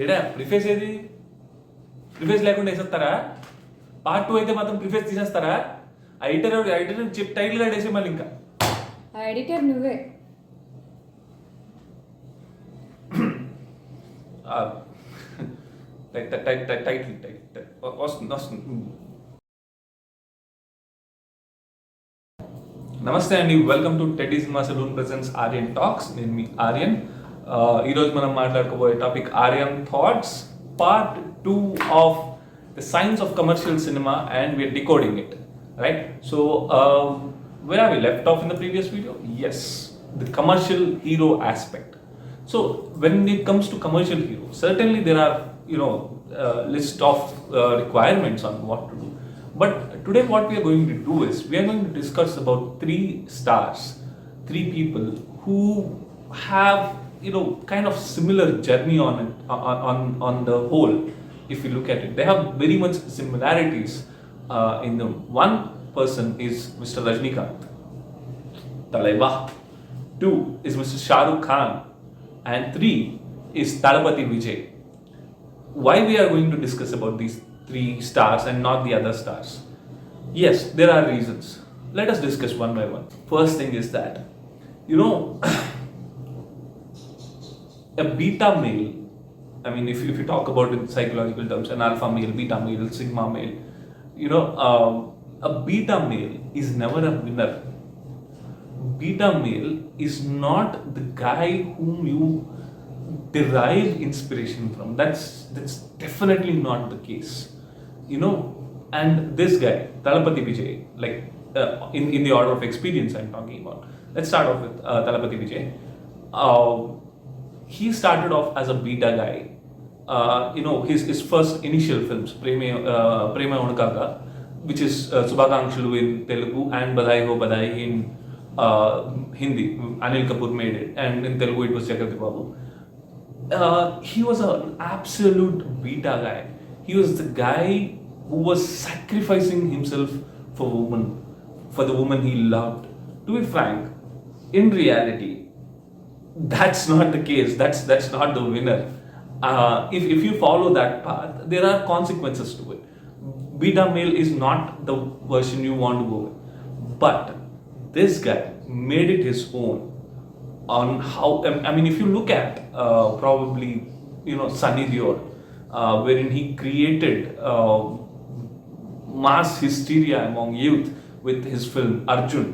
ఏడా ప్రిఫేస్ ఏది? ప్రిఫేస్ లేకుండా వేసేస్తారా? పార్ట్ 2 అయితే మాత్రం ప్రిఫేస్ తీసేస్తారా? ఆ ఎడిటర్ చెప్పి టైటిల్ గా వేసే మళ్ళీ ఇంకా ఆ ఎడిటర్ నువ్వే. టైటిల్ వస్తుంది. నమస్తే అండి, welcome to tedyCINEMAsaloon presents Aryan talks. నేను మీ ఆర్యన్. ఈరోజు మనం మాట్లాడుకోబోయే topic Aryan thoughts part 2 of the science of commercial cinema and we're decoding it, right? So where are we left off in the previous video? Yes, the commercial hero aspect. So when it comes to commercial hero, certainly there are list of requirements on what to do. But today what we are going to do is we are going to discuss about 3 stars, 3 people who have kind of similar journey on it, on the whole. If you look at it, they have very much similarities in them. One person is Mr. Rajinikanth, Talaiba. 2 is Mr. Shah Rukh Khan, and 3 is Thalapathy Vijay. Why we are going to discuss about these 3 stars and not the other stars? Yes, there are reasons. Let us discuss one by one. First thing is that a beta male, I mean if you talk about it in psychological terms, an alpha male, beta male, sigma male, a beta male is never a winner. Beta male is not the guy whom you derive inspiration from. That's definitely not the case, and this guy Thalapathy Vijay, like in the order of experience I'm talking about. Let's start off with Thalapathy Vijay. He started off as a beta guy. His first initial films, Prema Unakaga, which is Subhakankshalu in Telugu and Badai Ho Badai in Hindi. Anil Kapoor made it, and in Telugu it was Jagadhi Babu. He was an absolute beta guy. He was the guy who was sacrificing himself for the woman he loved. To be frank, in reality, that's not the case. That's not the winner. If you follow that path, there are consequences to it. Beta male is not the version you want to go with. But this guy made it his own. On how, I mean, if you look at probably Sunny Deol, wherein he created mass hysteria among youth with his film Arjun.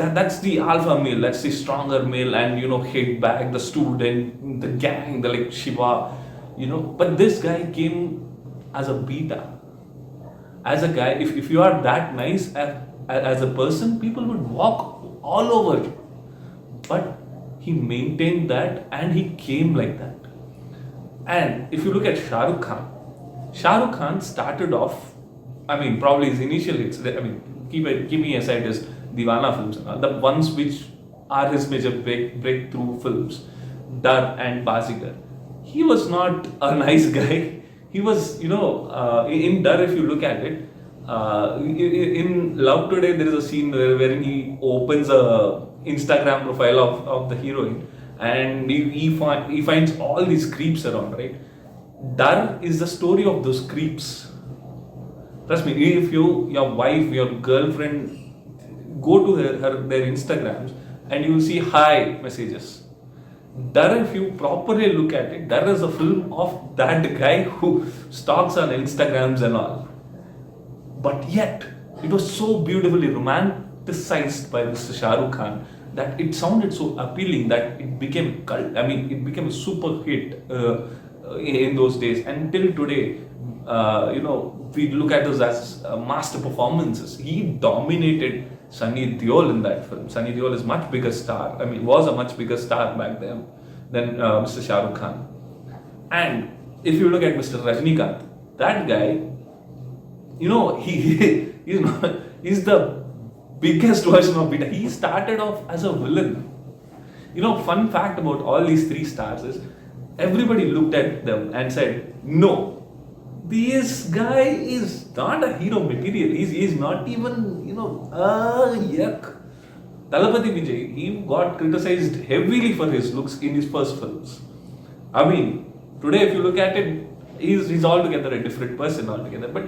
That's the alpha male, that's the stronger male, and hit back the student, the gang, the like Shiva, But this guy came as a beta, as a guy. If you are that nice as a person, people would walk all over you. But he maintained that, and he came like that. And if you look at Shah Rukh Khan started off, I mean, probably his initial hits, I mean, keeping aside his Deewana films, the ones which are his major breakthrough films, Dar and Bazigar. He was not a nice guy. He was, in Dar, if you look at it, in Love Today, there is a scene wherein he opens a Instagram profile of the heroine, and he finds all these creeps around, right? Dar is the story of those creeps. Trust me, if your wife, your girlfriend, go to their Instagrams and you will see hi messages. Dar, if you properly look at it, Dar is a film of that guy who stalks on Instagrams and all. But yet, it was so beautifully romanticized by Mr. Shah Rukh Khan that it sounded so appealing that it became cult. I mean, it became a super hit in those days. And till today, we look at those as master performances. He dominated Sunny Deol in that film. Sunny Deol is much bigger star. I mean, was a much bigger star back then than Mr. Shah Rukh Khan. And if you look at Mr. Rajinikanth, that guy, he's the biggest version of beta. He started off as a villain. Fun fact about all these 3 stars is everybody looked at them and said, no, this guy is not a hero material. He's not even, yuck. Thalapathy Vijay, he got criticized heavily for his looks in his first films. I mean, today if you look at it, he's altogether a different person altogether. But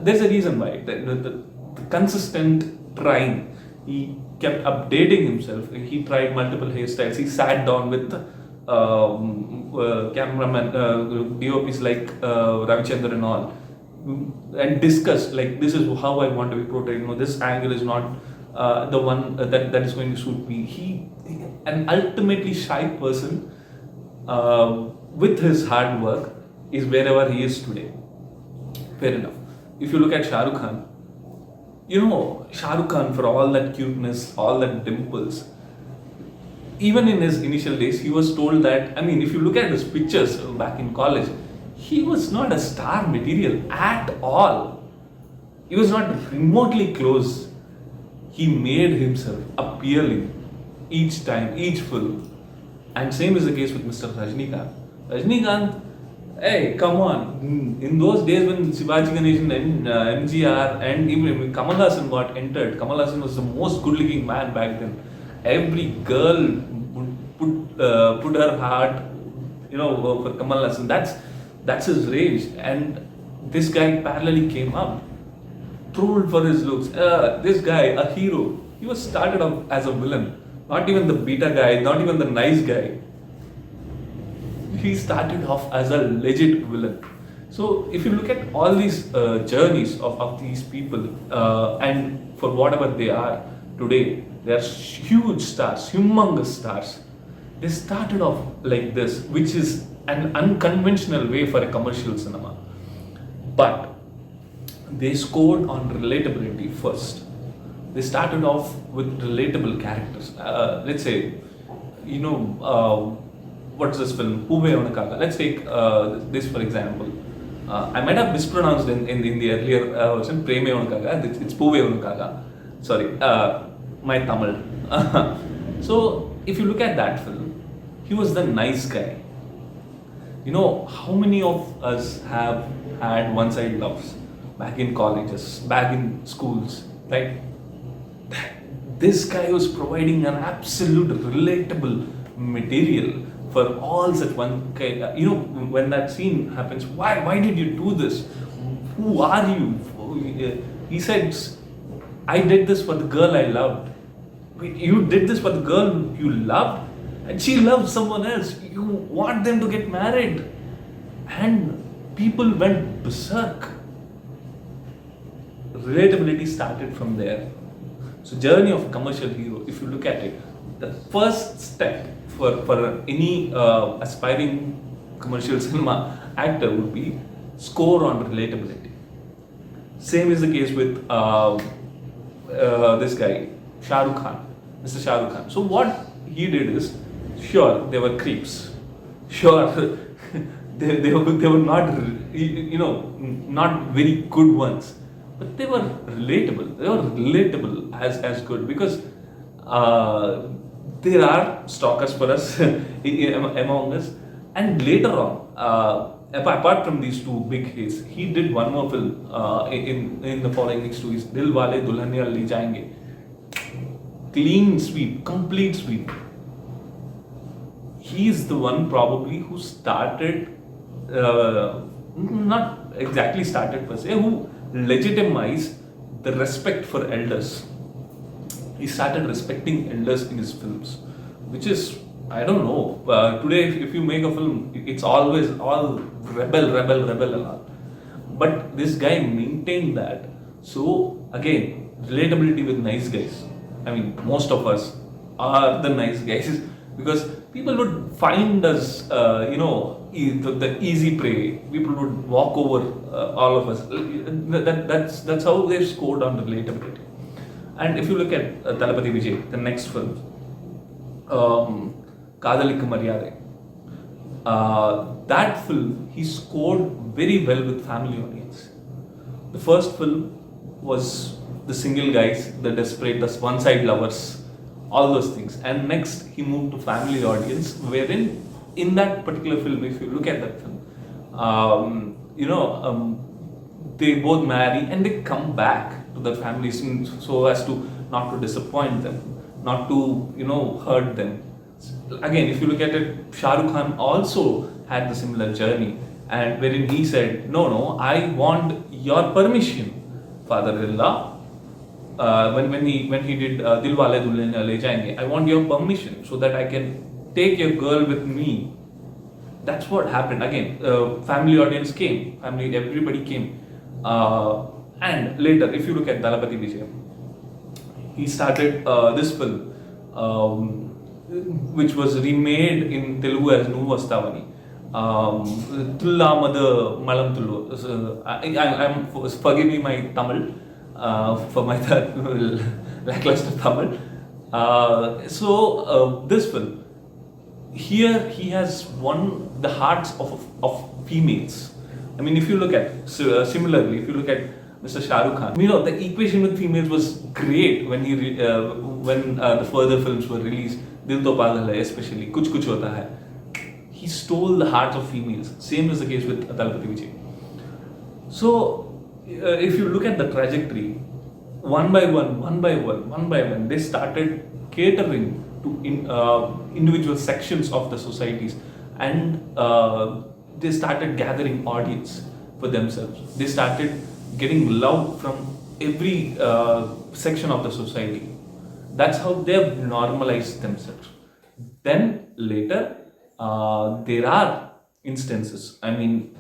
there's a reason why. The consistent trying. He kept updating himself. He tried multiple hairstyles. He sat down with cameraman, DOPs like Ravichandran and all, and discussed like this is how I want to be portrayed. This angle is not the one that is going to suit me. He an ultimately shy person with his hard work is wherever he is today. Fair enough. If you look at Shah Rukh Khan, Shah Rukh Khan, for all that cuteness, all that dimples, even in his initial days, he was told that, I mean, if you look at his pictures back in college, he was not a star material at all. He was not remotely close. He made himself appealing each time, each film. And same is the case with Mr. Rajinikanth. Rajinikanth, hey, come on. In those days when Shivaji Ganesan and MGR and even when Kamal Haasan got entered, Kamal Haasan was the most good looking man back then. Every girl would put her heart, for Kamal Haasan. That's his range. And this guy parallelly came up, trolled for his looks. This guy, a hero. He was started off as a villain. Not even the beta guy, not even the nice guy. He started off as a legit villain. So if you look at all these journeys of these people, and for whatever they are today, they are huge stars, humongous stars. They started off like this, which is an unconventional way for a commercial cinema. But they scored on relatability first. They started off with relatable characters. Let's say, what's this film? Poove Unakaga. Let's take this for example. I might have mispronounced in the earlier version, Preme Unakaga. It's Poove Unakaga. Sorry, my Tamil. So, if you look at that film, he was the nice guy. How many of us have had one-side loves back in colleges, back in schools, right? This guy was providing an absolute relatable material for all such one kind. When that scene happens, why did you do this? Who are you? He said, I did this for the girl I loved. Wait, you did this for the girl you loved? And she loves someone else. You want them to get married. And people went berserk. Relatability started from there. So journey of a commercial hero, if you look at it, the first step for any aspiring commercial cinema actor would be score on relatability. Same is the case with this guy, Shah Rukh Khan, Mr. Shah Rukh Khan. So what he did is, sure, they were creeps. Sure, they were not, not very good ones. But they were relatable. They were relatable as good because there are stalkers for us among us. And later on, apart from these two big hits, he did one more film in the following next 2 years, Dil Wale Dulhania Le Jayenge. Clean sweep, complete sweep. He's the one probably who started, not exactly started per se, who legitimized the respect for elders. He started respecting elders in his films, which is, I don't know, today if you make a film, it's always all rebel and all. But this guy maintained that. So again, relatability with nice guys. I mean, most of us are the nice guys because people would find us, the easy prey. People would walk over all of us. That's how they've scored on relatability. And if you look at Thalapathy Vijay, the next film, Kadhalikku Maryadai, that film he scored very well with family audience. The first film was the single guys, the desperate, the one-side lovers, all those things. And next he moved to family audience, wherein in that particular film, if you look at that film, they both marry and they come back to their families so as to not to disappoint them, not to hurt them. Again, if you look at it, Shah Rukh Khan also had the similar journey, and wherein he said, no, I want your permission, father-in-law. When he did Dilwale Dulhaniya Le Jayenge, I want your permission so that I can take your girl with me. That's what happened. Again, family audience came, family, everybody came. And later, if you look at Dalapati Vijay, he started this film, which was remade in Telugu as Nu Vastavani. Tulla Mada Malam Tullu. So, I'm forgive me my Tamil for my lackluster Tamil. This film, here he has won the hearts of females. I mean, if you look at, similarly, if you look at Mr. Shah Rukh Khan, the equation with females was great when the further films were released. Dil To Pagal Hai, especially, Kuch Kuch Hota Hai. He stole the hearts of females. Same is the case with Talapathy Vijay. So, if you look at the trajectory, one by one, they started catering to individual sections of the societies, and they started gathering audience for themselves. They started getting love from every section of the society. That's how they've normalized themselves. Then later, there are instances. I mean,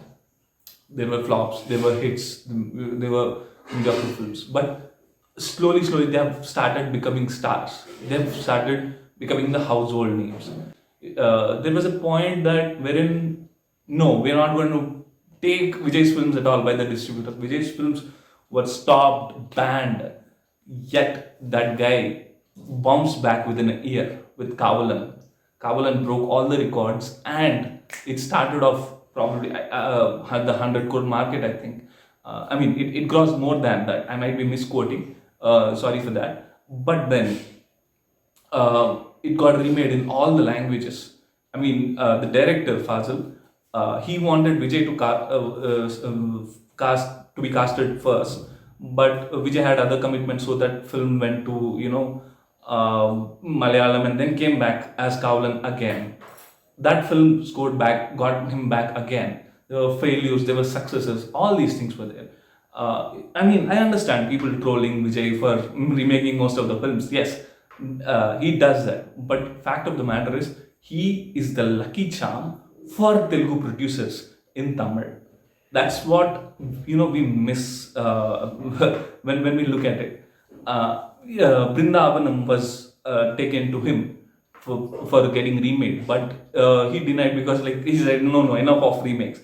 there were flops, there were hits, there were mediocre films, but slowly, they have started becoming stars. They have started becoming the household names. There was a point that wherein, no, we're not going to take Vijay's films at all by the distributors. Vijay's films were stopped, banned, yet that guy bounced back within a year with Kavalan. Kavalan broke all the records, and it started off probably had the 100 crore market, I think. I mean, it grossed more than that. I might be misquoting. Sorry for that. But then it got remade in all the languages. I mean, the director Fazil, he wanted Vijay to be casted first, but Vijay had other commitments, so that film went to Malayalam, and then came back as Kavalan again. That film got him back again. There were failures, there were successes, all these things were there. I mean, I understand people trolling Vijay for remaking most of the films. Yes, he does that. But fact of the matter is, he is the lucky charm for Telugu producers in Tamil. That's what we miss when we look at it. Brindavanam was taken to him for getting remade, but he denied because he said no, enough of remakes.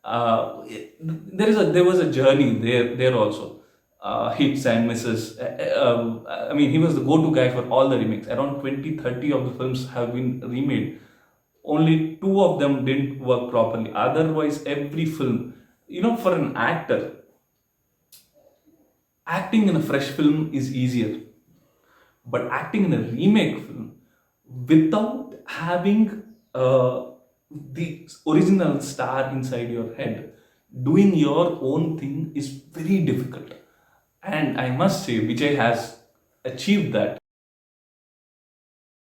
There was a journey there also, hits and misses. I mean, he was the go-to guy for all the remakes. Around 20-30 of the films have been remade. Only 2 of them didn't work properly. Otherwise, every film, for an actor, acting in a fresh film is easier. But acting in a remake film without having the original star inside your head, doing your own thing is very difficult. And I must say, Vijay has achieved that.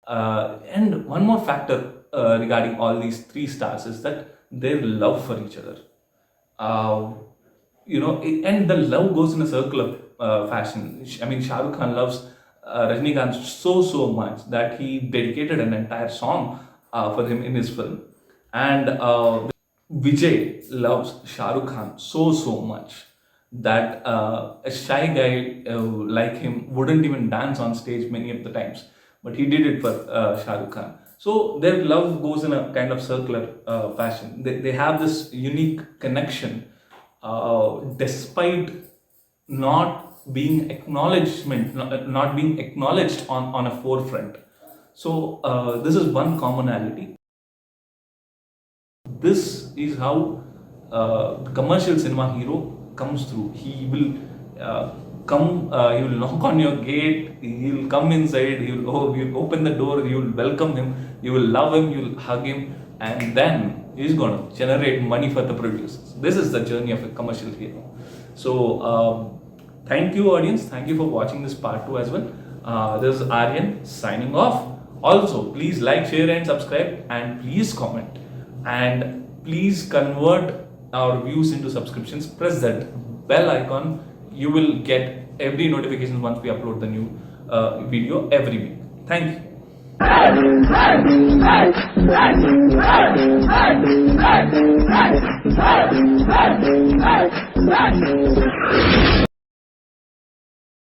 And one more factor regarding all these 3 stars is that their love for each other. And the love goes in a circle of fashion. I mean, Shah Rukh Khan loves Rajinikanth so much that he dedicated an entire song for him in his film. And Vijay loves Shah Rukh Khan so much that a shy guy like him wouldn't even dance on stage many of the times, but he did it for Shah Rukh Khan. So their love goes in a kind of circular fashion. They have this unique connection despite not being acknowledged on a forefront. So this is one commonality. This is how the commercial cinema hero comes through. He will he will knock on your gate, he will come inside, you'll open the door, you will welcome him, you will love him, you will hug him, and then he's going to generate money for the producers. This is the journey of a commercial hero. So thank you, audience. Thank you for watching this part 2 as well. This is Aryan signing off. Also, please like, share, and subscribe, and please comment, and please convert our views into subscriptions. Press that bell icon. You will get every notification once we upload the new video every week. Thank you.